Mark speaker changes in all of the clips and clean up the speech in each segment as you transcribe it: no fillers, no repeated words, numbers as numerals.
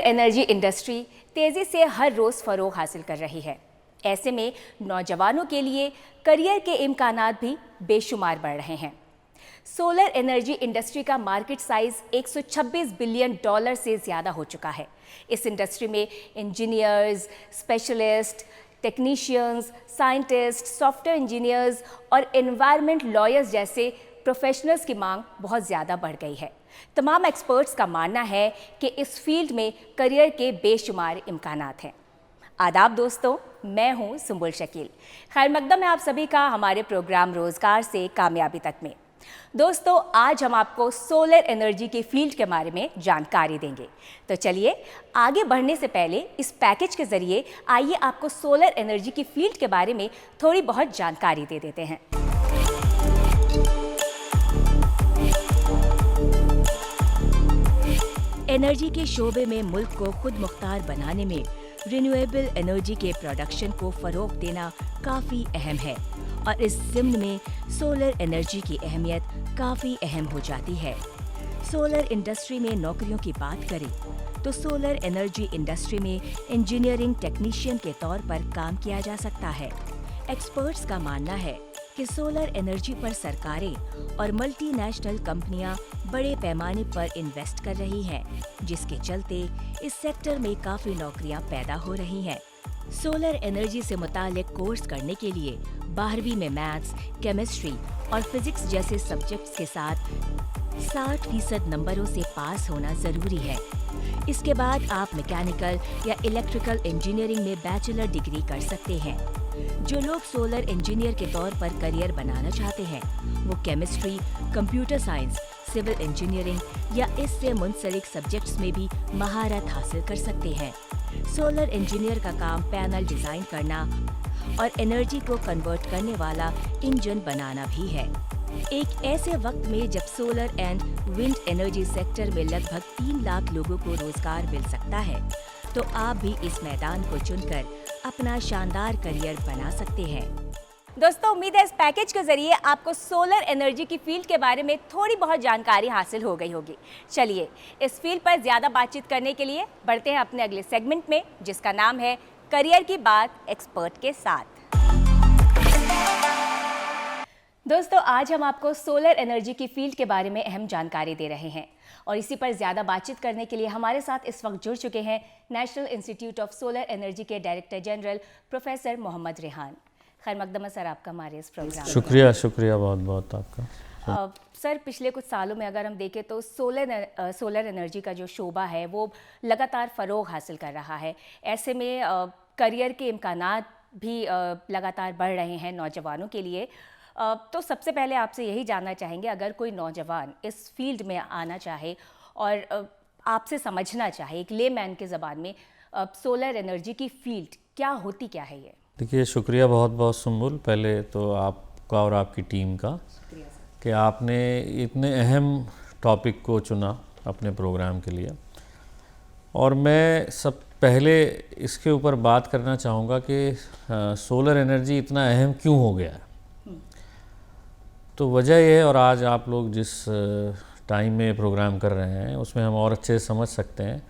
Speaker 1: Energy industry तेज़ी से हर रोज़ फ़रोग़ हासिल कर रही है। ऐसे में नौजवानों के लिए करियर के इम्कानात भी बेशुमार बढ़ रहे हैं। सोलर एनर्जी इंडस्ट्री का मार्केट साइज़ $126 बिलियन से ज़्यादा हो चुका है। इस इंडस्ट्री में engineers, specialist, technicians, scientist, software engineers और एनवायरनमेंट लॉयर्स जैसे प्रोफेशनल्स की मांग बहुत ज़्यादा बढ़ गई है। तमाम एक्सपर्ट्स का मानना है कि इस फील्ड में करियर के बेशुमार इम्कानात हैं। आदाब दोस्तों, मैं हूं सुंबुल शकील। खैर मकदम है आप सभी का हमारे प्रोग्राम रोज़गार से कामयाबी तक में। दोस्तों, आज हम आपको सोलर एनर्जी के फील्ड के बारे में जानकारी देंगे। तो चलिए आगे बढ़ने से पहले इस पैकेज के ज़रिए आइए आपको सोलर एनर्जी की फील्ड के बारे में थोड़ी बहुत जानकारी दे देते हैं। एनर्जी के शोबे में मुल्क को खुद मुख्तार बनाने में रिन्यूएबल एनर्जी के प्रोडक्शन को फ़रोग़ देना काफ़ी अहम है और इस ज़िम्न में सोलर एनर्जी की अहमियत काफ़ी अहम हो जाती है। सोलर इंडस्ट्री में नौकरियों की बात करें तो सोलर एनर्जी इंडस्ट्री में इंजीनियरिंग टेक्नीशियन के तौर पर काम किया जा सकता है। एक्सपर्ट्स का मानना है कि सोलर एनर्जी पर सरकारें और मल्टीनेशनल कंपनियां बड़े पैमाने पर इन्वेस्ट कर रही हैं, जिसके चलते इस सेक्टर में काफ़ी नौकरियां पैदा हो रही हैं। सोलर एनर्जी से मुतालिक कोर्स करने के लिए 12वीं में मैथ्स, केमिस्ट्री और फिजिक्स जैसे सब्जेक्ट्स के साथ 60% नंबरों से पास होना ज़रूरी है। इसके बाद आप मैकेनिकल या इलेक्ट्रिकल इंजीनियरिंग में बैचलर डिग्री कर सकते हैं। जो लोग सोलर इंजीनियर के तौर पर करियर बनाना चाहते हैं वो chemistry, computer science, civil engineering या इससे मुंसलिक सब्जेक्ट्स में भी महारत हासिल कर सकते हैं। सोलर इंजीनियर का काम पैनल डिज़ाइन करना और एनर्जी को कन्वर्ट करने वाला इंजन बनाना भी है। एक ऐसे वक्त में जब solar and wind energy sector में लगभग 3 लाख लोगों को रोजगार मिल सकता है, तो आप भी इस मैदान को चुनकर अपना शानदार करियर बना सकते हैं। दोस्तों, उम्मीद है इस पैकेज के जरिए आपको सोलर एनर्जी की फील्ड के बारे में थोड़ी बहुत जानकारी हासिल हो गई होगी। चलिए इस फील्ड पर ज़्यादा बातचीत करने के लिए बढ़ते हैं अपने अगले सेगमेंट में, जिसका नाम है करियर की बात एक्सपर्ट के साथ। दोस्तों, आज हम आपको सोलर एनर्जी की फील्ड के बारे में अहम जानकारी दे रहे हैं और इसी पर ज़्यादा बातचीत करने के लिए हमारे साथ इस वक्त जुड़ चुके हैं national institute of solar energy के director general professor Mohammad Rehan. खैर मकदम सर, आपका हमारे इस प्रोग्राम
Speaker 2: शुक्रिया बहुत बहुत आपका।
Speaker 1: सर, पिछले कुछ सालों में अगर हम देखें तो सोलर एनर्जी का जो शोबा है वो लगातार फ़रोग़ हासिल कर रहा है। ऐसे में करियर के इम्कानात भी लगातार बढ़ रहे हैं नौजवानों के लिए। तो सबसे पहले आपसे यही जानना चाहेंगे, अगर कोई नौजवान इस फील्ड में आना चाहे और आपसे समझना चाहे एक लेमैन के ज़बान में, सोलर एनर्जी की फील्ड क्या होती क्या है ये?
Speaker 2: देखिए, शुक्रिया बहुत बहुत सुंबुल, पहले तो आपका और आपकी टीम का कि आपने इतने अहम टॉपिक को चुना अपने प्रोग्राम के लिए। और मैं सब पहले इसके ऊपर बात करना चाहूँगा कि सोलर एनर्जी इतना अहम क्यों हो गया है। तो वजह यह है, और आज आप लोग जिस टाइम में प्रोग्राम कर रहे हैं उसमें हम और अच्छे से समझ सकते हैं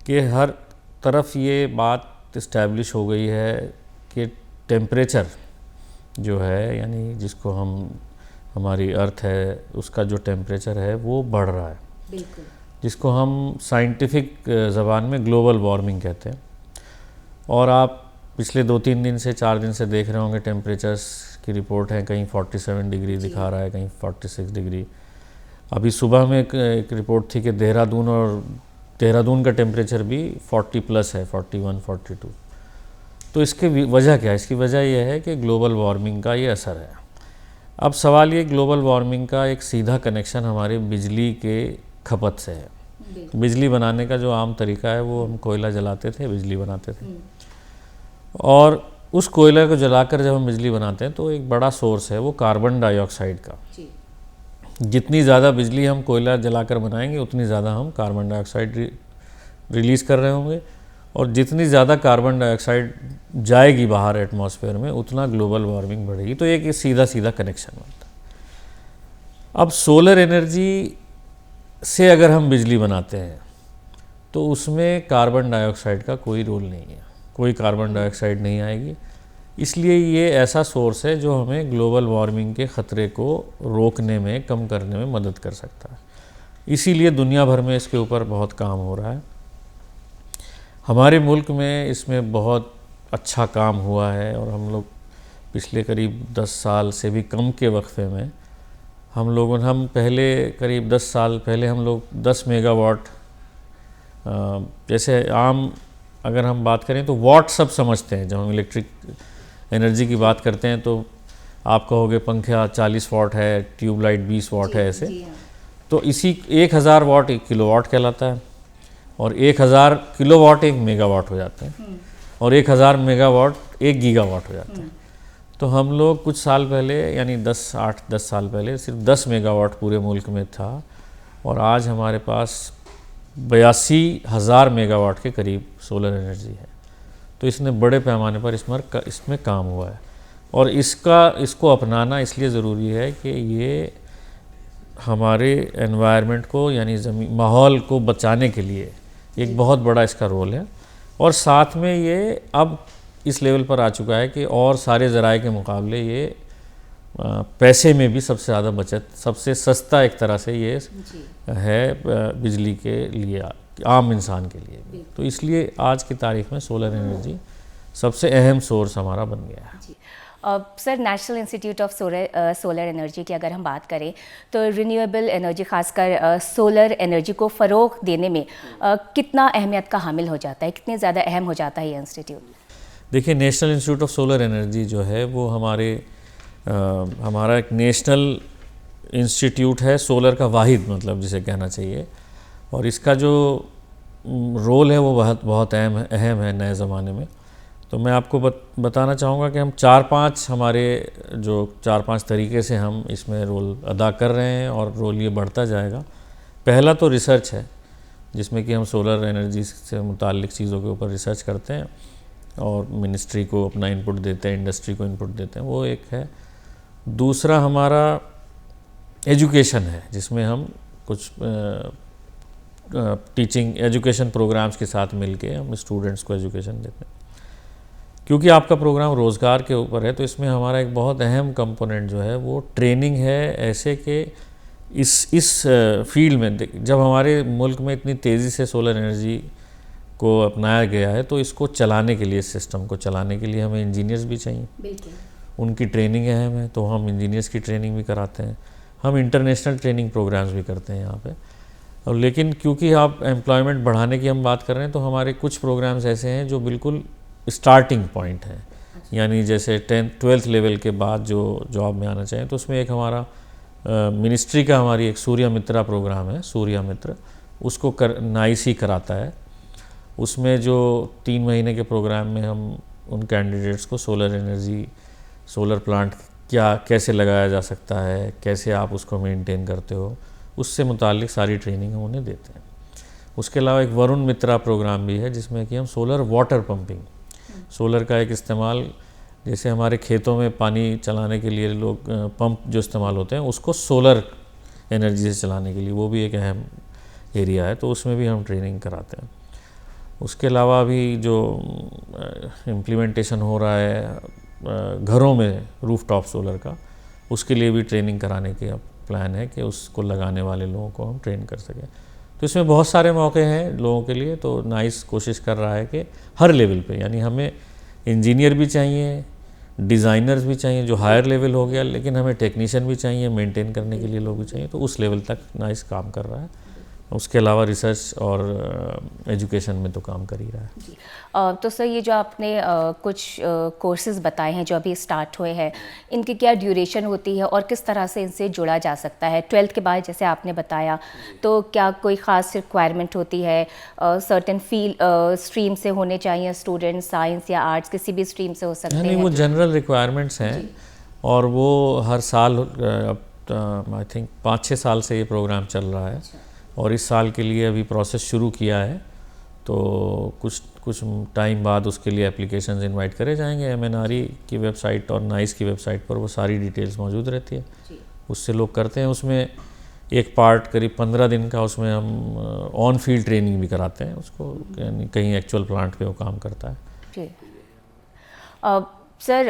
Speaker 2: कि हर तरफ ये बात इस्टेब्लिश हो गई है कि टेम्परेचर जो है, यानी जिसको हमारी अर्थ है उसका जो टेम्परेचर है वो बढ़ रहा है।
Speaker 1: बिल्कुल। जिसको
Speaker 2: हम साइंटिफिक ज़बान में ग्लोबल वार्मिंग कहते हैं। और आप पिछले 2-3 दिन से 4 दिन से देख रहे होंगे टेम्परेचर्स की रिपोर्ट है, कहीं 47 डिग्री दिखा रहा है, कहीं 46 डिग्री। अभी सुबह में एक रिपोर्ट थी कि देहरादून का टेम्परेचर भी 40 प्लस है, 41, 42। तो इसकी वजह क्या है? इसकी वजह यह है कि ग्लोबल वार्मिंग का ये असर है। अब सवाल ये, ग्लोबल वार्मिंग का एक सीधा कनेक्शन हमारे बिजली के खपत से है। बिजली बनाने का जो आम तरीका है वो हम कोयला जलाते थे, बिजली बनाते थे, और उस कोयले को जलाकर जब हम बिजली बनाते हैं तो एक बड़ा सोर्स है वो कार्बन डाइऑक्साइड का। जितनी ज़्यादा बिजली हम कोयला जलाकर बनाएंगे उतनी ज़्यादा हम कार्बन डाइऑक्साइड रिलीज़ कर रहे होंगे, और जितनी ज़्यादा कार्बन डाइऑक्साइड जाएगी बाहर एटमॉस्फेयर में उतना ग्लोबल वार्मिंग बढ़ेगी। तो एक सीधा कनेक्शन बनता है। अब सोलर एनर्जी से अगर हम बिजली बनाते हैं तो उसमें कार्बन डाइऑक्साइड का कोई रोल नहीं है, कोई कार्बन डाइऑक्साइड नहीं आएगी। इसलिए ये ऐसा सोर्स है जो हमें ग्लोबल वार्मिंग के ख़तरे को रोकने में, कम करने में मदद कर सकता है। इसीलिए दुनिया भर में इसके ऊपर बहुत काम हो रहा है। हमारे मुल्क में इसमें बहुत अच्छा काम हुआ है और हम लोग पिछले करीब 10 साल से भी कम के वक्फे में हम पहले करीब 10 साल पहले हम लोग 10 मेगावाट, जैसे आम अगर हम बात करें तो वाट सब समझते हैं। जब हम इलेक्ट्रिक एनर्जी की बात करते हैं तो आप कहोगे पंखा 40 वाट है, ट्यूबलाइट 20 वाट है, ऐसे। तो इसी 1000 वाट 1 किलोवाट कहलाता है और 1000 किलोवाट 1 मेगावाट हो जाता है और 1000 मेगावाट 1 गीगावाट हो जाता है। तो हम लोग कुछ साल पहले यानी 10 साल पहले सिर्फ 10 मेगावाट पूरे मुल्क में था और आज हमारे पास 82,000 मेगावाट के करीब सोलर एनर्जी है। तो इसने बड़े पैमाने पर इसमें काम हुआ है और इसको अपनाना इसलिए ज़रूरी है कि ये हमारे एनवायरनमेंट को यानी माहौल को बचाने के लिए एक बहुत बड़ा इसका रोल है। और साथ में ये अब इस लेवल पर आ चुका है कि और सारे ज़राए के मुकाबले ये पैसे में भी सबसे ज़्यादा बचत, सबसे सस्ता एक तरह से ये है बिजली के लिए, आम इंसान के लिए भी। तो इसलिए आज की तारीख में सोलर एनर्जी सबसे अहम सोर्स हमारा बन गया है।
Speaker 1: Sir, national institute of solar energy की अगर हम बात करें तो रिन्यूएबल एनर्जी, खासकर सोलर एनर्जी को फ़रोग़ देने में कितना अहमियत का हामिल हो जाता है, कितने ज़्यादा अहम हो जाता है ये इंस्टीट्यूट?
Speaker 2: देखिए, national institute of solar energy जो है वो हमारा एक नेशनल इंस्टीट्यूट है, सोलर का वाहिद मतलब जिसे कहना चाहिए। और इसका जो रोल है वो बहुत अहम है नए ज़माने में। तो मैं आपको बताना चाहूँगा कि हम 4-5 तरीके से हम इसमें रोल अदा कर रहे हैं और रोल ये बढ़ता जाएगा। पहला तो रिसर्च है, जिसमें कि हम सोलर एनर्जी से मुताल्लिक़ चीज़ों के ऊपर रिसर्च करते हैं और मिनिस्ट्री को अपना इनपुट देते हैं, इंडस्ट्री को इनपुट देते हैं, वो एक है। दूसरा हमारा एजुकेशन है, जिसमें हम कुछ टीचिंग एजुकेशन प्रोग्राम्स के साथ मिलके हम स्टूडेंट्स को एजुकेशन देते हैं। क्योंकि आपका प्रोग्राम रोज़गार के ऊपर है तो इसमें हमारा एक बहुत अहम कंपोनेंट जो है वो ट्रेनिंग है, ऐसे कि इस फील्ड में जब हमारे मुल्क में इतनी तेज़ी से सोलर एनर्जी को अपनाया गया है तो इसको चलाने के लिए, इस सिस्टम को चलाने के लिए हमें इंजीनियर्स भी चाहिए।
Speaker 1: बिल्कुल,
Speaker 2: उनकी ट्रेनिंग अहम है, तो हम इंजीनियर्स की ट्रेनिंग भी कराते हैं। हम इंटरनेशनल ट्रेनिंग प्रोग्राम्स भी करते हैं यहाँ पे। और लेकिन क्योंकि आप एम्प्लॉयमेंट बढ़ाने की हम बात कर रहे हैं तो हमारे कुछ प्रोग्राम्स ऐसे हैं जो बिल्कुल स्टार्टिंग पॉइंट हैं, यानी जैसे 10th-12th लेवल के बाद जो जॉब में आना चाहिए। तो उसमें एक हमारा मिनिस्ट्री का हमारी एक सूर्य मित्रा प्रोग्राम है, सूर्य मित्र, उसको नाइस ही कराता है। उसमें जो 3 महीने के प्रोग्राम में हम उन कैंडिडेट्स को सोलर एनर्जी, सोलर प्लांट कैसे लगाया जा सकता है, कैसे आप उसको मेंटेन करते हो, उससे मुताल्लिक़ सारी ट्रेनिंग हम उन्हें देते हैं। उसके अलावा एक वरुण मित्रा प्रोग्राम भी है, जिसमें कि हम सोलर वाटर पंपिंग, सोलर का एक इस्तेमाल, जैसे हमारे खेतों में पानी चलाने के लिए लोग पंप जो इस्तेमाल होते हैं उसको सोलर एनर्जी से चलाने के लिए, वो भी एक अहम एरिया है, तो उसमें भी हम ट्रेनिंग कराते हैं। उसके अलावा अभी जो इम्प्लीमेंटेशन हो रहा है घरों में रूफटॉप सोलर का, उसके लिए भी ट्रेनिंग कराने के प्लान है कि उसको लगाने वाले लोगों को हम ट्रेन कर सकें। तो इसमें बहुत सारे मौके हैं लोगों के लिए। तो नाइस कोशिश कर रहा है कि हर लेवल पे, यानी हमें इंजीनियर भी चाहिए, डिज़ाइनर्स भी चाहिए जो हायर लेवल हो गया, लेकिन हमें टेक्नीशियन भी चाहिए, मेंटेन करने के लिए लोग भी चाहिए। तो उस लेवल तक नाइस काम कर रहा है। उसके अलावा रिसर्च और एजुकेशन में तो काम कर ही रहा है।
Speaker 1: तो सर, ये जो आपने कुछ कोर्सेज़ बताए हैं जो अभी स्टार्ट हुए हैं, इनकी क्या ड्यूरेशन होती है और किस तरह से इनसे जुड़ा जा सकता है? 12th के बाद जैसे आपने बताया, तो क्या कोई ख़ास रिक्वायरमेंट होती है, सर्टेन स्ट्रीम से होने चाहिए स्टूडेंट, साइंस या आर्ट्स, किसी भी स्ट्रीम से हो सकते हैं?
Speaker 2: नहीं, वो जनरल रिक्वायरमेंट्स हैं और वो हर साल, अब आई थिंक 5-6 साल से ये प्रोग्राम चल रहा है और इस साल के लिए अभी प्रोसेस शुरू किया है। तो कुछ टाइम बाद उसके लिए एप्लीकेशंस इनवाइट करे जाएंगे। MNRE की वेबसाइट और नाइस की वेबसाइट पर वो सारी डिटेल्स मौजूद रहती है, उससे लोग करते हैं। उसमें एक पार्ट करीब 15 दिन का, उसमें हम ऑन फील्ड ट्रेनिंग भी कराते हैं उसको, यानी कहीं एक्चुअल प्लांट पे वो काम करता है।
Speaker 1: जी सर,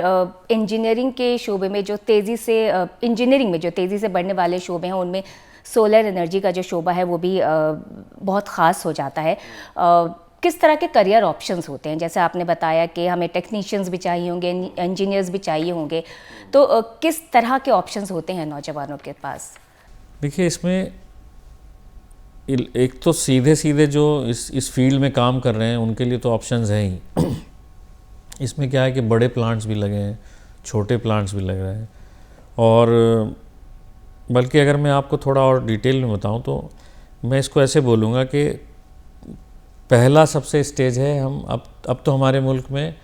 Speaker 1: इंजीनियरिंग के शोबे में जो तेज़ी से इंजीनियरिंग में जो तेज़ी से बढ़ने वाले शोबे हैं उनमें सोलर एनर्जी का जो शोबा है वो भी बहुत ख़ास हो जाता है। किस तरह के करियर ऑप्शंस होते हैं? जैसे आपने बताया कि हमें टेक्नीशियंस भी चाहिए होंगे, इंजीनियर्स भी चाहिए होंगे, तो किस तरह के ऑप्शंस होते हैं नौजवानों के पास?
Speaker 2: देखिए, इसमें एक तो सीधे सीधे जो इस फील्ड में काम कर रहे हैं उनके लिए तो ऑप्शंस हैं ही। इसमें क्या है कि बड़े प्लांट्स भी लगे हैं, छोटे प्लांट्स भी लग रहे हैं, और बल्कि अगर मैं आपको थोड़ा और डिटेल में बताऊं तो मैं इसको ऐसे बोलूँगा कि पहला सबसे स्टेज है, हम अब तो हमारे मुल्क में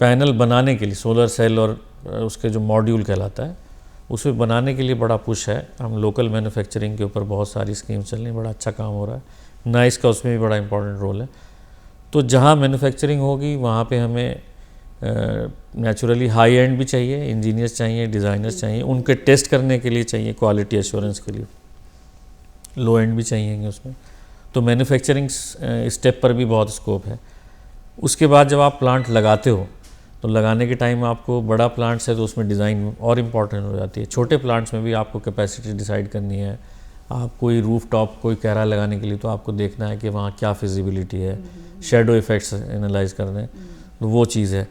Speaker 2: पैनल बनाने के लिए सोलर सेल और उसके जो मॉड्यूल कहलाता है उसे बनाने के लिए बड़ा पुश है। हम लोकल मैन्युफैक्चरिंग के ऊपर बहुत सारी स्कीम चल रही हैं, बड़ा अच्छा काम हो रहा है। नाइस का उसमें भी बड़ा इंपॉर्टेंट रोल है। तो जहाँ मैन्युफैक्चरिंग होगी वहाँ पे हमें नेचुरली हाई एंड भी चाहिए, इंजीनियर्स चाहिए, डिज़ाइनर्स चाहिए, उनके टेस्ट करने के लिए चाहिए, क्वालिटी एश्योरेंस के लिए लो एंड भी चाहिएंगे उसमें। तो मैन्युफैक्चरिंग स्टेप पर भी बहुत स्कोप है। उसके बाद जब आप प्लांट लगाते हो तो लगाने के टाइम आपको, बड़ा प्लांट्स है तो उसमें डिज़ाइन और इम्पॉर्टेंट हो जाती है। छोटे प्लांट्स में भी आपको कैपेसिटी डिसाइड करनी है। आप कोई रूफ टॉप कोई कैरा लगाने के लिए तो आपको देखना है कि वहाँ क्या फिजिबिलिटी है, शेडो इफ़ेक्ट्स एनालाइज करने हैं, तो वो चीज़ है।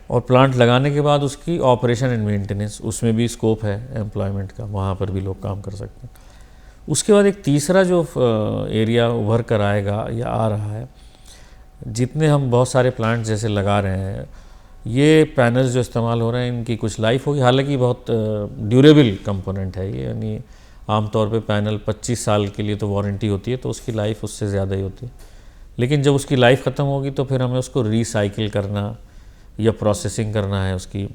Speaker 2: और प्लांट लगाने के बाद उसकी ऑपरेशन एंड मेंटेनेंस, उसमें भी स्कोप है एम्प्लॉयमेंट का, वहाँ पर भी लोग काम कर सकते हैं। उसके बाद एक तीसरा जो एरिया उभर कर आएगा या आ रहा है, जितने हम बहुत सारे प्लांट जैसे लगा रहे हैं, ये पैनल्स जो इस्तेमाल हो रहे हैं इनकी कुछ लाइफ होगी, हालांकि बहुत ड्यूरेबल कंपोनेंट है ये, यानी आमतौर पे पैनल 25 साल के लिए तो वारंटी होती है, तो उसकी लाइफ उससे ज़्यादा ही होती है। लेकिन जब उसकी लाइफ ख़त्म होगी तो फिर हमें उसको रिसाइकिल करना या प्रोसेसिंग करना है उसकी,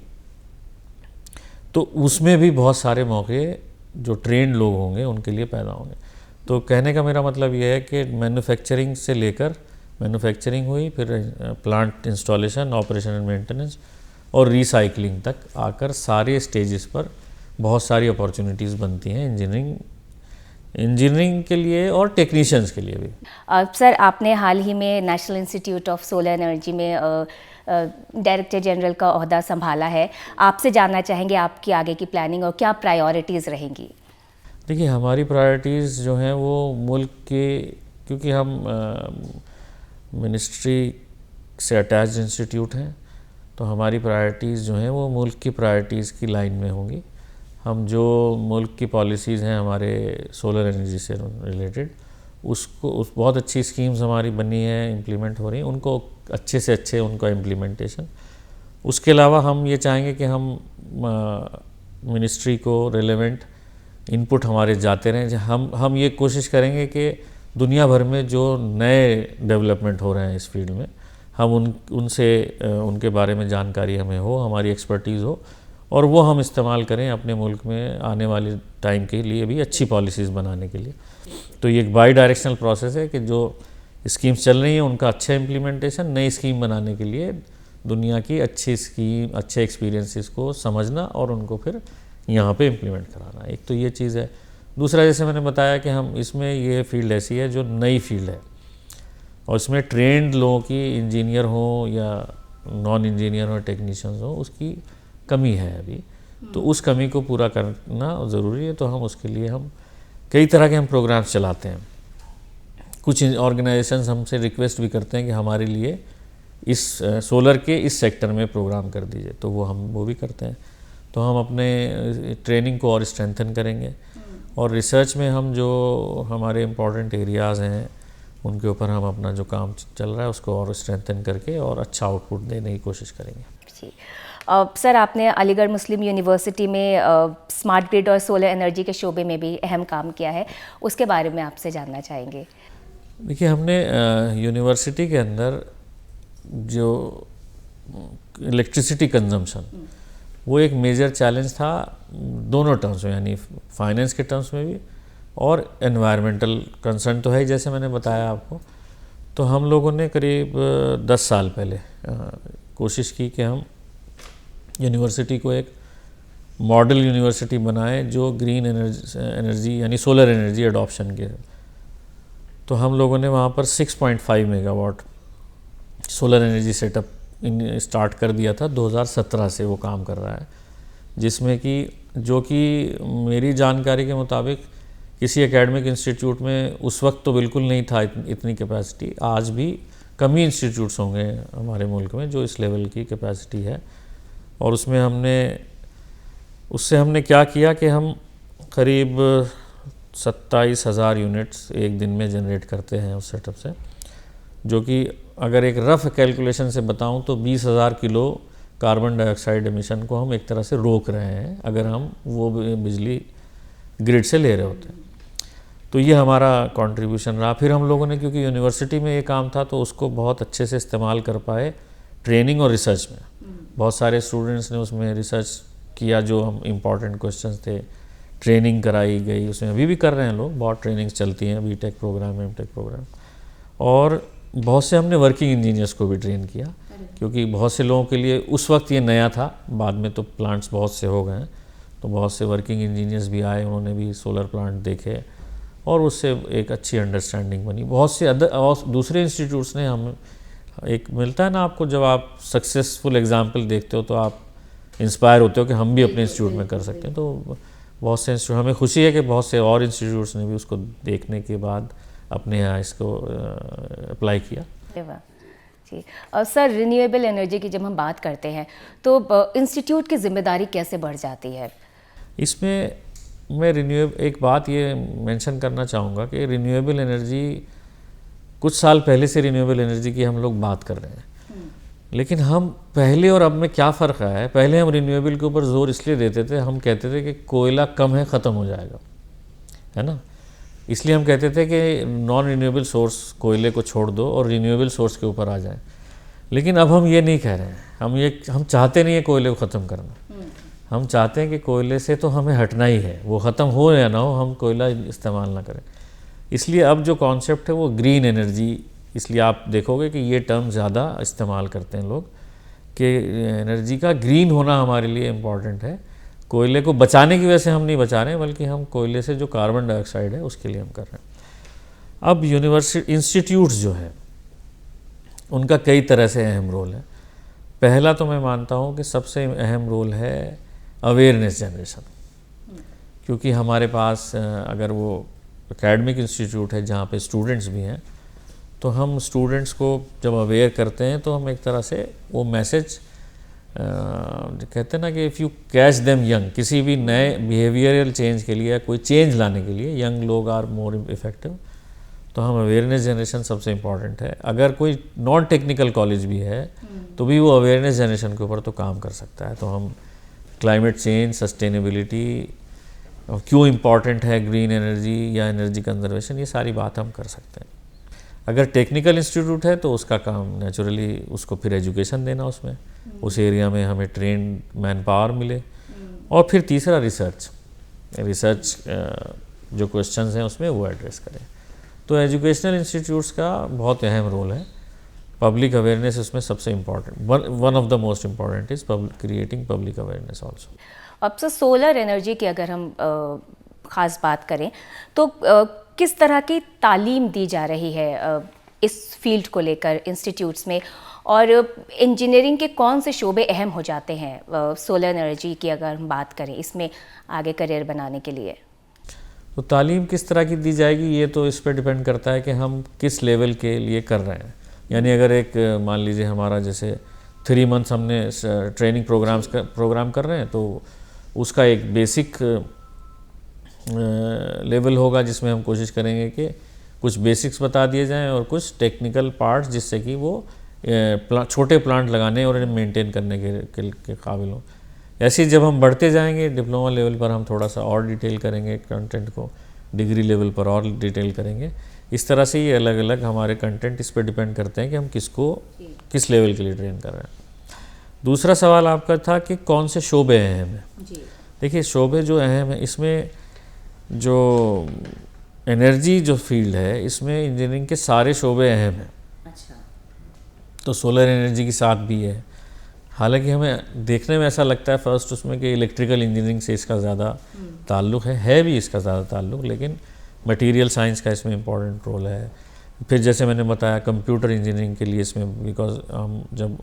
Speaker 2: तो उसमें भी बहुत सारे मौके जो ट्रेंड लोग होंगे उनके लिए पैदा होंगे। तो कहने का मेरा मतलब ये है कि मैन्युफैक्चरिंग से लेकर, मैन्युफैक्चरिंग हुई, फिर plant installation, operation and maintenance और रिसाइकलिंग तक आकर सारे स्टेजेस पर बहुत सारी अपॉर्चुनिटीज़ बनती हैं इंजीनियरिंग के लिए और टेक्नीशियंस के लिए भी।
Speaker 1: सर, आपने हाल ही में national institute of solar energy में डायरेक्टर जनरल का ओहदा संभाला है। आपसे जानना चाहेंगे आपकी आगे की प्लानिंग और क्या प्रायोरिटीज़ रहेंगी?
Speaker 2: देखिए, हमारी प्रायोरिटीज़ जो हैं वो मुल्क के, क्योंकि हम मिनिस्ट्री से अटैच्ड इंस्टीट्यूट हैं, तो हमारी प्रायोरिटीज़ जो हैं वो मुल्क की प्रायोरिटीज़ की लाइन में होंगी। हम जो मुल्क की पॉलिसीज़ हैं हमारे सोलर एनर्जी से रिलेटेड, उस बहुत अच्छी स्कीम्स हमारी बनी है, इम्प्लीमेंट हो रही हैं, उनको अच्छे से अच्छे उनका इम्प्लीमेंटेशन। उसके अलावा हम ये चाहेंगे कि हम मिनिस्ट्री को रेलेवेंट इनपुट हमारे जाते रहें। हम ये कोशिश करेंगे कि दुनिया भर में जो नए डेवलपमेंट हो रहे हैं इस फील्ड में, हम उनसे उनके बारे में जानकारी हमें हो, हमारी एक्सपर्टीज़ हो, और वो हम इस्तेमाल करें अपने मुल्क में आने वाले टाइम के लिए भी अच्छी पॉलिसीज़ बनाने के लिए। तो ये एक बाई डायरेक्शनल प्रोसेस है कि जो स्कीम्स चल रही हैं उनका अच्छा इम्प्लीमेंटेशन, नई स्कीम बनाने के लिए दुनिया की अच्छी स्कीम, अच्छे एक्सपीरियंसेस को समझना और उनको फिर यहाँ पे इम्प्लीमेंट कराना, एक तो ये चीज़ है। दूसरा, जैसे मैंने बताया कि हम इसमें, ये फील्ड ऐसी है जो नई फील्ड है और इसमें ट्रेंड लोगों की, इंजीनियर हो या नॉन इंजीनियर हो, टेक्नीशियंस हो, उसकी कमी है अभी। तो उस कमी को पूरा करना ज़रूरी है। तो हम उसके लिए हम कई तरह के प्रोग्राम्स चलाते हैं। कुछ ऑर्गेनाइजेशंस हमसे रिक्वेस्ट भी करते हैं कि हमारे लिए इस सोलर के इस सेक्टर में प्रोग्राम कर दीजिए, तो वो भी करते हैं। तो हम अपने ट्रेनिंग को और स्ट्रेंथन करेंगे और रिसर्च में हम जो हमारे इम्पॉर्टेंट एरियाज़ हैं उनके ऊपर हम अपना जो काम चल रहा है उसको और स्ट्रेंथन करके और अच्छा आउटपुट देने की कोशिश करेंगे।
Speaker 1: जी सर, आपने अलीगढ़ मुस्लिम यूनिवर्सिटी में स्मार्ट ग्रिड और सोलर एनर्जी के शोबे में भी अहम काम किया है, उसके बारे में आपसे जानना चाहेंगे।
Speaker 2: देखिए, हमने यूनिवर्सिटी के अंदर जो इलेक्ट्रिसिटी कंजम्पशन, वो एक मेजर चैलेंज था दोनों टर्म्स में, यानी फाइनेंस के टर्म्स में भी और एनवायरमेंटल कंसर्न तो है जैसे मैंने बताया आपको। तो हम लोगों ने करीब 10 साल पहले कोशिश की कि हम यूनिवर्सिटी को एक मॉडल यूनिवर्सिटी बनाए जो ग्रीन एनर्जी यानी सोलर एनर्जी एडॉप्शन के। तो हम लोगों ने वहाँ पर 6.5 megawatt solar energy setup start कर दिया था। 2017 से वो काम कर रहा है, जिसमें कि जो कि मेरी जानकारी के मुताबिक किसी एकेडमिक इंस्टीट्यूट में उस वक्त तो बिल्कुल नहीं था इतनी कैपेसिटी। आज भी कम ही इंस्टीट्यूट्स होंगे हमारे मुल्क में जो इस लेवल की कैपेसिटी है। और उससे हमने क्या किया कि हम करीब 27,000 यूनिट्स एक दिन में जनरेट करते हैं उस सेटअप से, जो कि अगर एक रफ़ कैलकुलेशन से बताऊं तो 20,000 किलो कार्बन डाइऑक्साइड एमिशन को हम एक तरह से रोक रहे हैं अगर हम वो बिजली ग्रिड से ले रहे होते हैं। तो ये हमारा कंट्रीब्यूशन रहा। फिर हम लोगों ने, क्योंकि यूनिवर्सिटी में ये काम था, तो उसको बहुत अच्छे से इस्तेमाल कर पाए ट्रेनिंग और रिसर्च में। बहुत सारे स्टूडेंट्स ने उसमें रिसर्च किया, जो हम इम्पॉर्टेंट क्वेश्चंस थे, ट्रेनिंग कराई गई उसमें। अभी भी कर रहे हैं लोग, बहुत ट्रेनिंग्स चलती हैं, बीटेक प्रोग्राम, एमटेक प्रोग्राम। और बहुत से हमने वर्किंग इंजीनियर्स को भी ट्रेन किया, क्योंकि बहुत से लोगों के लिए उस वक्त ये नया था। बाद में तो प्लांट्स बहुत से हो गए हैं, तो बहुत से वर्किंग इंजीनियर्स भी आए, उन्होंने भी सोलर प्लांट देखे और उससे एक अच्छी अंडरस्टैंडिंग बनी। बहुत से और दूसरे इंस्टीट्यूट्स ने हम, एक मिलता है ना आपको, जब आप सक्सेसफुल एग्जाम्पल देखते हो तो आप इंस्पायर होते हो कि हम भी अपने इंस्टीट्यूट में कर सकते हैं। तो बहुत से इंस्टीट्यूट, हमें खुशी है कि बहुत से और इंस्टीट्यूट्स ने भी उसको देखने के बाद अपने यहाँ इसको अप्लाई किया।
Speaker 1: जी सर, रिन्यूएबल एनर्जी की जब हम बात करते हैं तो इंस्टीट्यूट की जिम्मेदारी कैसे बढ़ जाती है?
Speaker 2: इसमें मैं एक बात ये मेंशन करना चाहूँगा कि रिन्यूएबल एनर्जी, कुछ साल पहले से रिन्यूएबल एनर्जी की हम लोग बात कर रहे हैं, लेकिन हम पहले और अब में क्या फ़र्क है? पहले हम रिन्यूएबल के ऊपर ज़ोर इसलिए देते थे, हम कहते थे कि कोयला कम है, ख़त्म हो जाएगा, है ना। इसलिए हम कहते थे कि नॉन रिन्यूएबल सोर्स कोयले को छोड़ दो और रिन्यूएबल सोर्स के ऊपर आ जाए। लेकिन अब हम ये नहीं कह रहे हैं, हम चाहते नहीं है कोयले को ख़त्म करना। हम चाहते हैं कि कोयले से तो हमें हटना ही है, वो ख़त्म हो या ना हो, हम कोयला इस्तेमाल ना करें। इसलिए अब जो कॉन्सेप्ट है वो ग्रीन एनर्जी, इसलिए आप देखोगे कि ये टर्म ज़्यादा इस्तेमाल करते हैं लोग, कि एनर्जी का ग्रीन होना हमारे लिए इम्पॉर्टेंट है। कोयले को बचाने की वजह से हम नहीं बचा रहे हैं, बल्कि हम कोयले से जो कार्बन डाइऑक्साइड है उसके लिए हम कर रहे हैं। अब यूनिवर्सिटी इंस्टीट्यूट्स जो है उनका कई तरह से अहम रोल है। पहला तो मैं मानता हूँ कि सबसे अहम रोल है अवेयरनेस जनरेशन, क्योंकि हमारे पास अगर वो एकेडमिक इंस्टीट्यूट है जहाँ पे स्टूडेंट्स भी हैं, तो हम स्टूडेंट्स को जब अवेयर करते हैं तो हम एक तरह से वो मैसेज कहते हैं ना कि if you catch them young, किसी भी नए बिहेवियरल चेंज के लिए, कोई चेंज लाने के लिए यंग लोग आर मोर इफ़ेक्टिव, तो हम अवेयरनेस जनरेशन सबसे इम्पॉर्टेंट है। अगर कोई नॉन टेक्निकल कॉलेज भी है तो भी वो अवेयरनेस जनरेशन के ऊपर तो काम कर सकता है। तो हम क्लाइमेट चेंज, सस्टेनेबिलिटी, और क्यों इम्पॉर्टेंट है ग्रीन एनर्जी या एनर्जी कंजर्वेशन, ये सारी बात हम कर सकते हैं। अगर टेक्निकल इंस्टीट्यूट है तो उसका काम नेचुरली उसको फिर एजुकेशन देना, उसमें उस एरिया में हमें ट्रेंड मैन पावर मिले। और फिर तीसरा रिसर्च जो क्वेश्चंस हैं उसमें वो एड्रेस करें। तो एजुकेशनल इंस्टीट्यूट्स का बहुत अहम रोल है। पब्लिक अवेयरनेस इसमें सबसे important, one of the most important is creating public awareness also.
Speaker 1: अब से सोलर एनर्जी की अगर हम ख़ास बात करें तो किस तरह की तालीम दी जा रही है इस फील्ड को लेकर इंस्टीट्यूट्स में, और इंजीनियरिंग के कौन से शोबे अहम हो जाते हैं सोलर एनर्जी की अगर हम बात करें इसमें आगे करियर बनाने के लिए?
Speaker 2: तो तालीम किस तरह की दी जाएगी ये तो इस पर डिपेंड करता है कि हम किस लेवल के लिए कर रहे हैं। यानी अगर एक मान लीजिए हमारा जैसे 3 मंथ्स हमने ट्रेनिंग प्रोग्राम कर रहे हैं, तो उसका एक बेसिक लेवल होगा जिसमें हम कोशिश करेंगे कि कुछ बेसिक्स बता दिए जाएं और कुछ टेक्निकल पार्ट्स, जिससे कि वो छोटे प्लांट लगाने और इन्हें मेंटेन करने के काबिल हों। ऐसे ही जब हम बढ़ते जाएंगे डिप्लोमा लेवल पर हम थोड़ा सा और डिटेल करेंगे कंटेंट को, डिग्री लेवल पर और डिटेल करेंगे। इस तरह से ये अलग अलग हमारे कंटेंट इस पर डिपेंड करते हैं कि हम किस लेवल के लिए ट्रेन कर रहे हैं। दूसरा सवाल आपका था कि कौन से शोबे अहम हैं। देखिए, शोबे जो अहम है इसमें जो एनर्जी जो फील्ड है इसमें इंजीनियरिंग के सारे शोबे अहम हैं। अच्छा। तो सोलर एनर्जी के साथ भी है, हालांकि हमें देखने में ऐसा लगता है फर्स्ट उसमें कि इलेक्ट्रिकल इंजीनियरिंग से इसका ज़्यादा ताल्लुक़ है भी इसका ज़्यादा ताल्लुक़, लेकिन मटेरियल साइंस का इसमें इम्पोर्टेंट रोल है। फिर जैसे मैंने बताया कंप्यूटर इंजीनियरिंग के लिए इसमें, बिकॉज हम जब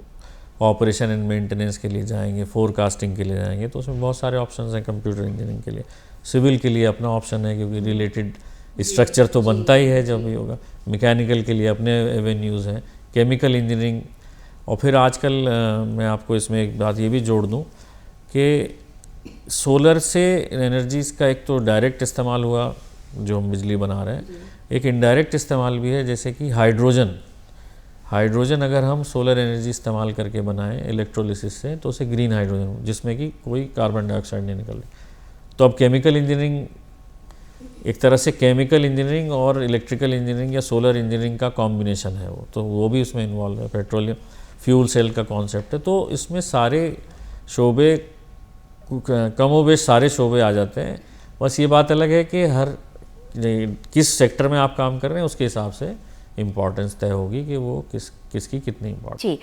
Speaker 2: ऑपरेशन एंड मेंटेनेंस के लिए जाएंगे, फोरकास्टिंग के लिए जाएंगे, तो उसमें बहुत सारे ऑप्शंस हैं कंप्यूटर इंजीनियरिंग के लिए। सिविल के लिए अपना ऑप्शन है क्योंकि रिलेटेड स्ट्रक्चर तो बनता ही है जब भी होगा। मैकेनिकल के लिए अपने एवेन्यूज़ हैं, केमिकल इंजीनियरिंग। और फिर आजकल मैं आपको इसमें एक बात ये भी जोड़ दूं कि सोलर से एनर्जीज़ का एक तो डायरेक्ट इस्तेमाल हुआ जो हम बिजली बना रहे हैं, एक इनडायरेक्ट इस्तेमाल भी है, जैसे कि हाइड्रोजन अगर हम सोलर एनर्जी इस्तेमाल करके बनाएं इलेक्ट्रोलिसिस से, तो उसे ग्रीन हाइड्रोजन, जिसमें कि कोई कार्बन डाइऑक्साइड नहीं निकल रही। तो अब केमिकल इंजीनियरिंग एक तरह से केमिकल इंजीनियरिंग और इलेक्ट्रिकल इंजीनियरिंग या सोलर इंजीनियरिंग का कॉम्बिनेशन है वो, तो वो भी उसमें इन्वॉल्व है। पेट्रोलियम फ्यूल सेल का कॉन्सेप्ट है, तो इसमें सारे शोबे कमोबेश सारे शोबे आ जाते हैं। बस ये बात अलग है कि हर किस सेक्टर में आप काम कर रहे हैं उसके हिसाब से इम्पोर्टेंस तय होगी कि वो किसकी कितनी इम्पोर्टेंस।
Speaker 1: जी,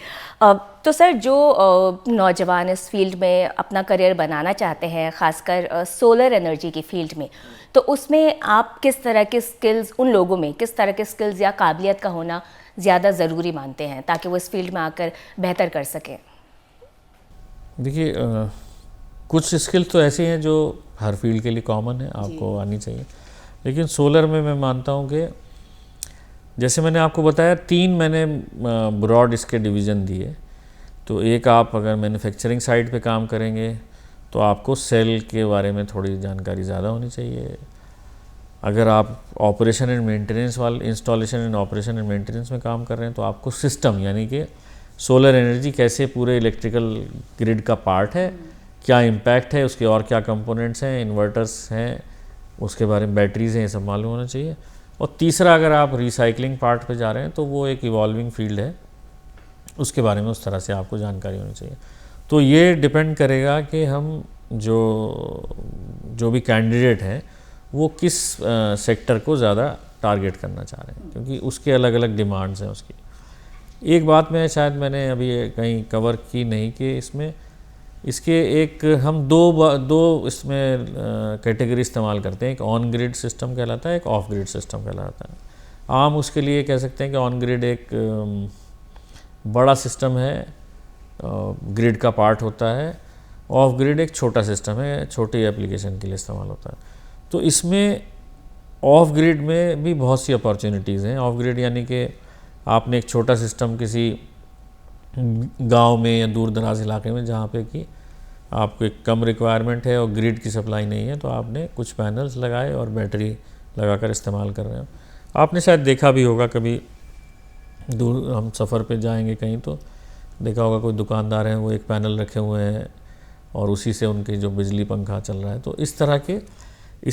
Speaker 1: तो सर जो नौजवान इस फील्ड में अपना करियर बनाना चाहते हैं, खासकर सोलर एनर्जी की फील्ड में, तो उसमें आप किस तरह के स्किल्स, उन लोगों में किस तरह के स्किल्स या काबिलियत का होना ज़्यादा ज़रूरी मानते हैं ताकि वो इस फील्ड में आकर बेहतर कर सकें?
Speaker 2: देखिए, कुछ स्किल्स तो ऐसे हैं जो हर फील्ड के लिए कॉमन है, आपको आनी चाहिए। लेकिन सोलर में मैं मानता हूँ कि जैसे मैंने आपको बताया 3 मैंने ब्रॉड इसके डिवीज़न दिए। तो एक, आप अगर मैन्युफैक्चरिंग साइड पे काम करेंगे तो आपको सेल के बारे में थोड़ी जानकारी ज़्यादा होनी चाहिए। अगर आप ऑपरेशन एंड मेंटेनेंस वाले installation and operation and maintenance में काम कर रहे हैं तो आपको सिस्टम, यानी कि सोलर एनर्जी कैसे पूरे इलेक्ट्रिकल ग्रिड का पार्ट है, क्या इम्पैक्ट है उसके, और क्या कंपोनेंट्स हैं, इन्वर्टर्स हैं, उसके बारे में बैटरीज़ हैं, ये सब मालूम होना चाहिए। और तीसरा, अगर आप रिसाइकलिंग पार्ट पे जा रहे हैं तो वो एक इवॉल्विंग फील्ड है, उसके बारे में उस तरह से आपको जानकारी होनी चाहिए। तो ये डिपेंड करेगा कि हम जो भी कैंडिडेट हैं वो किस सेक्टर को ज़्यादा टारगेट करना चाह रहे हैं, क्योंकि उसके अलग अलग डिमांड्स हैं उसकी। एक बात मैं शायद मैंने अभी कहीं कवर की नहीं कि इसके एक हम दो इसमें कैटेगरी इस्तेमाल करते हैं। एक ऑन ग्रिड सिस्टम कहलाता है, एक ऑफ ग्रिड सिस्टम कहलाता है। आम उसके लिए कह सकते हैं कि ऑन ग्रिड एक बड़ा सिस्टम है, ग्रिड का पार्ट होता है। ऑफ ग्रिड एक छोटा सिस्टम है, छोटी एप्लीकेशन के लिए इस्तेमाल होता है। तो इसमें ऑफ ग्रिड में भी बहुत सी अपॉर्चुनिटीज़ हैं। ऑफ ग्रिड यानी कि आपने एक छोटा सिस्टम किसी गांव में या दूर दराज इलाके में जहाँ पे कि आपको एक कम रिक्वायरमेंट है और ग्रिड की सप्लाई नहीं है, तो आपने कुछ पैनल्स लगाए और बैटरी लगाकर इस्तेमाल कर रहे हो। आपने शायद देखा भी होगा, कभी दूर हम सफ़र पे जाएंगे कहीं तो देखा होगा कोई दुकानदार हैं वो एक पैनल रखे हुए हैं और उसी से उनकी जो बिजली पंखा चल रहा है। तो इस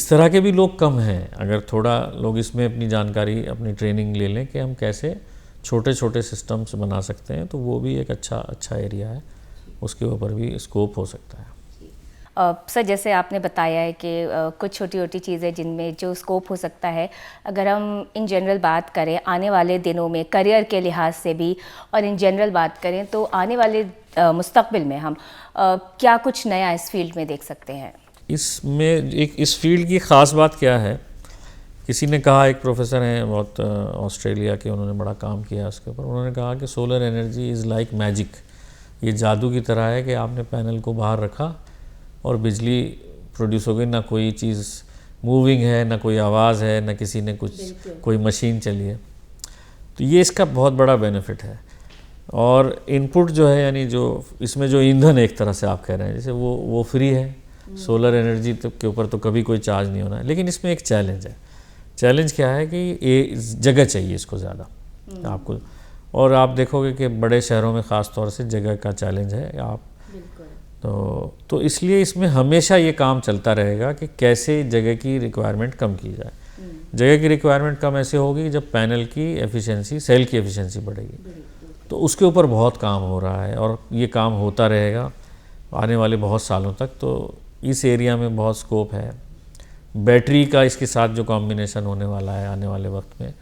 Speaker 2: तरह के भी लोग कम हैं। अगर थोड़ा लोग इसमें अपनी जानकारी, अपनी ट्रेनिंग ले लें कि हम कैसे छोटे छोटे सिस्टम्स बना सकते हैं, तो वो भी एक अच्छा एरिया है, उसके ऊपर भी स्कोप हो सकता है।
Speaker 1: सर, जैसे आपने बताया है कि कुछ छोटी छोटी चीज़ें जिनमें जो स्कोप हो सकता है, अगर हम इन जनरल बात करें आने वाले दिनों में करियर के लिहाज से भी और इन जनरल बात करें तो आने वाले मुस्तकबिल में हम क्या कुछ नया इस फील्ड में देख सकते हैं?
Speaker 2: इसमें इस फील्ड की ख़ास बात क्या है, किसी ने कहा, एक प्रोफेसर हैं बहुत ऑस्ट्रेलिया के, उन्होंने बड़ा काम किया उसके ऊपर। उन्होंने कहा कि solar energy is like magic, ये जादू की तरह है कि आपने पैनल को बाहर रखा और बिजली प्रोड्यूस हो गई। ना कोई चीज़ मूविंग है, ना कोई आवाज़ है, ना किसी ने कोई मशीन चली है। तो ये इसका बहुत बड़ा बेनिफिट है। और इनपुट जो है, यानी जो इसमें जो ईंधन एक तरह से आप कह रहे हैं, जैसे वो फ्री है। सोलर एनर्जी के ऊपर तो कभी कोई चार्ज नहीं होना है। लेकिन इसमें एक चैलेंज है। चैलेंज क्या है कि ये जगह चाहिए इसको ज़्यादा आपको, और आप देखोगे कि बड़े शहरों में ख़ास तौर से जगह का चैलेंज है। आप तो इसलिए इसमें हमेशा ये काम चलता रहेगा कि कैसे जगह की रिक्वायरमेंट कम की जाए। जगह की रिक्वायरमेंट कम ऐसे होगी जब पैनल की एफिशिएंसी, सेल की एफिशिएंसी बढ़ेगी। तो उसके ऊपर बहुत काम हो रहा है और ये काम होता रहेगा आने वाले बहुत सालों तक। तो इस एरिया में बहुत स्कोप है। बैटरी का इसके साथ जो कॉम्बिनेशन होने वाला है आने वाले वक्त में,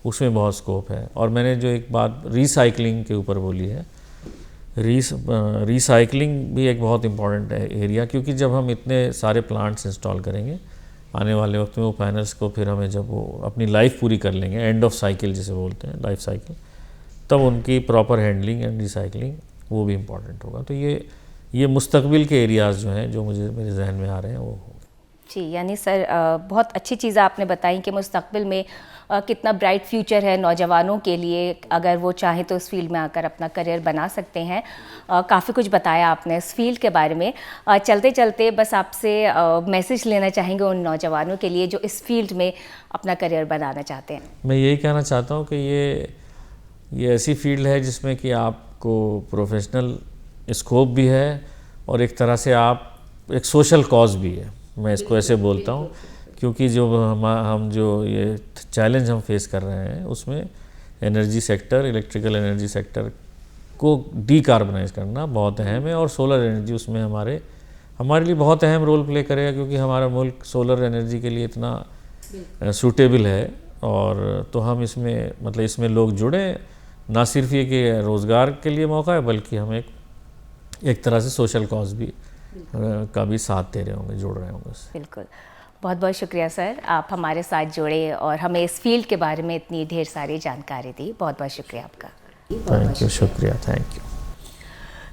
Speaker 2: उसमें बहुत स्कोप है। और मैंने जो एक बात रिसाइकलिंग के ऊपर बोली है, रिसाइकलिंग भी एक बहुत इम्पॉर्टेंट एरिया, क्योंकि जब हम इतने सारे प्लांट्स इंस्टॉल करेंगे आने वाले वक्त में, वो पैनल्स को फिर हमें जब वो अपनी लाइफ पूरी कर लेंगे, एंड ऑफ साइकिल जिसे बोलते हैं, लाइफ साइकिल, तब उनकी प्रॉपर हैंडलिंग एंड रिसाइकलिंग वो भी इम्पॉर्टेंट होगा। तो ये मुस्तकबिल के एरियाज़ जो हैं, जो मुझे मेरे जहन में आ रहे हैं, वो
Speaker 3: जी। यानी सर बहुत अच्छी चीज़ आपने बताई कि मुस्तकबिल में कितना ब्राइट फ्यूचर है नौजवानों के लिए, अगर वो चाहें तो इस फील्ड में आकर अपना करियर बना सकते हैं। काफ़ी कुछ बताया आपने इस फील्ड के बारे में। चलते चलते बस आपसे मैसेज लेना चाहेंगे उन नौजवानों के लिए जो इस फील्ड में अपना करियर बनाना चाहते हैं।
Speaker 2: मैं यही कहना चाहता हूँ कि ये ऐसी फील्ड है जिसमें कि आपको प्रोफेशनल स्कोप भी है और एक तरह से आप एक सोशल कॉज भी है, मैं इसको ऐसे बोलता हूँ, क्योंकि जो हम जो ये चैलेंज हम फेस कर रहे हैं उसमें energy sector, electrical energy sector को डीकार्बनाइज करना बहुत अहम है, और सोलर एनर्जी उसमें हमारे लिए बहुत अहम रोल प्ले करेगा, क्योंकि हमारा मुल्क सोलर एनर्जी के लिए इतना सूटेबल है। और तो हम इसमें मतलब इसमें लोग जुड़े, ना सिर्फ ये कि रोज़गार के लिए मौका है, बल्कि हम एक तरह से सोशल कॉज भी का भी साथ दे रहे होंगे, जोड़ रहे होंगे उससे।
Speaker 3: बिल्कुल, बहुत बहुत शुक्रिया सर, आप हमारे साथ जुड़े और हमें इस फील्ड के बारे में इतनी ढेर सारी जानकारी दी। बहुत बहुत शुक्रिया आपका।
Speaker 2: थैंक यू, शुक्रिया, थैंक यू।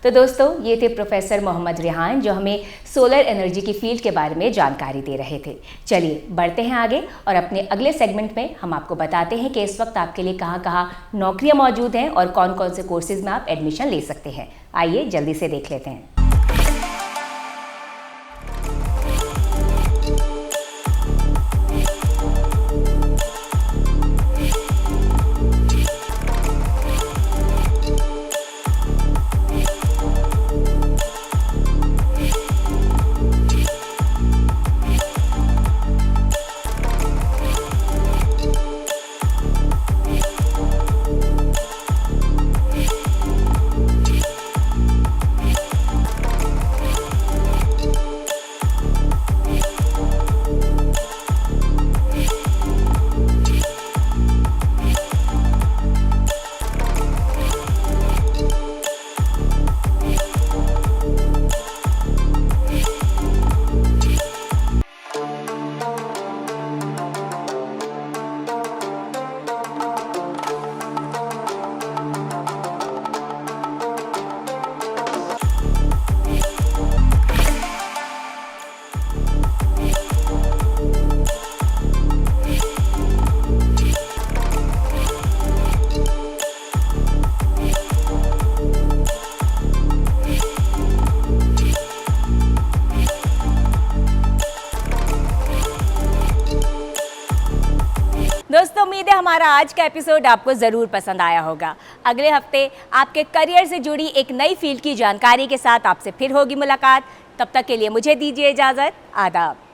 Speaker 3: तो दोस्तों, ये थे प्रोफेसर मोहम्मद रिहान जो हमें सोलर एनर्जी की फील्ड के बारे में जानकारी दे रहे थे। चलिए बढ़ते हैं आगे और अपने अगले सेगमेंट में हम आपको बताते हैं कि इस वक्त आपके लिए कहाँ कहाँ नौकरियाँ मौजूद हैं और कौन कौन से कोर्सेज में आप एडमिशन ले सकते हैं। आइए जल्दी से देख लेते हैं। दोस्तों, उम्मीद है हमारा आज का एपिसोड आपको ज़रूर पसंद आया होगा। अगले हफ्ते आपके करियर से जुड़ी एक नई फील्ड की जानकारी के साथ आपसे फिर होगी मुलाकात। तब तक के लिए मुझे दीजिए इजाज़त। आदाब।